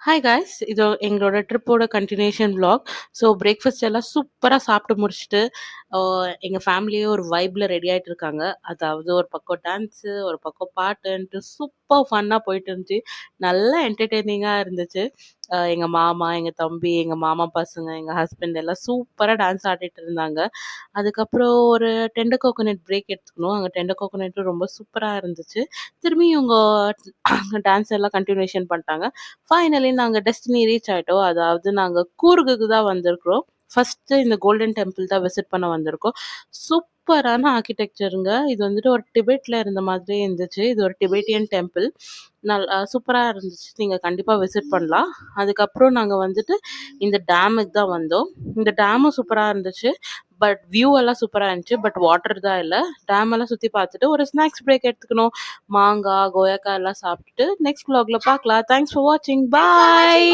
Hi guys இது எங்களோட ட்ரிப்போட continuation vlog. So breakfast எல்லாம் சூப்பராக சாப்பிட்டு முடிச்சுட்டு எங்கள் ஃபேமிலியே ஒரு வைப்பில் ரெடி ஆகிட்டு இருக்காங்க. அதாவது ஒரு பக்கம் டான்ஸு ஒரு பக்கம் பாட்டுன்ட்டு சூப்பர் ஃபன்னாக போயிட்டு இருந்துச்சு. நல்லா என்டர்டெய்னிங்காக இருந்துச்சு. எங்கள் மாமா எங்கள் தம்பி எங்கள் மாமா பசங்க எங்கள் ஹஸ்பண்ட் எல்லாம் சூப்பராக டான்ஸ் ஆடிட்டு இருந்தாங்க. அதுக்கப்புறம் ஒரு டெண்டர் கோகோனட் பிரேக் எடுத்துக்கணும். அங்கே டெண்டர் கோகோனட்டும் ரொம்ப சூப்பராக இருந்துச்சு. திரும்பி இவங்க டான்ஸ் எல்லாம் கண்டினியூஷன் பண்ணிட்டாங்க. ஃபைனலி நாங்க டெஸ்டினி ரீச் ஆயிட்டோம். அதாவது நாங்க கூர்குக்கு தான் வந்திருக்கிறோம். ஃபர்ஸ்ட்டு இந்த கோல்டன் டெம்பிள் தான் விசிட் பண்ண வந்திருக்கோம். சூப்பரான ஆர்க்கிடெக்சருங்க. இது வந்துட்டு ஒரு டிபெட்ல இருந்த மாதிரியே இருந்துச்சு. இது ஒரு டிபெட்டியன் டெம்பிள். சூப்பரா இருந்துச்சு. நீங்க கண்டிப்பா விசிட் பண்ணலாம். அதுக்கப்புறம் நாங்க வந்துட்டு இந்த டேமுக்கு தான் வந்தோம். இந்த டேமும் சூப்பரா இருந்துச்சு. பட் வியூ எல்லாம் சூப்பரா இருந்துச்சு. பட் வாட்டர் தான் இல்ல. டேம் எல்லாம் சுத்தி பார்த்துட்டு ஒரு ஸ்நாக்ஸ் பிரேக் எடுத்துக்கணும். மாங்காய், கொய்யாக்காய் எல்லாம் சாப்பிட்டுட்டு நெக்ஸ்ட் vlogல பார்க்கலாம். தேங்க்ஸ் ஃபார் வாட்சிங். பாய்.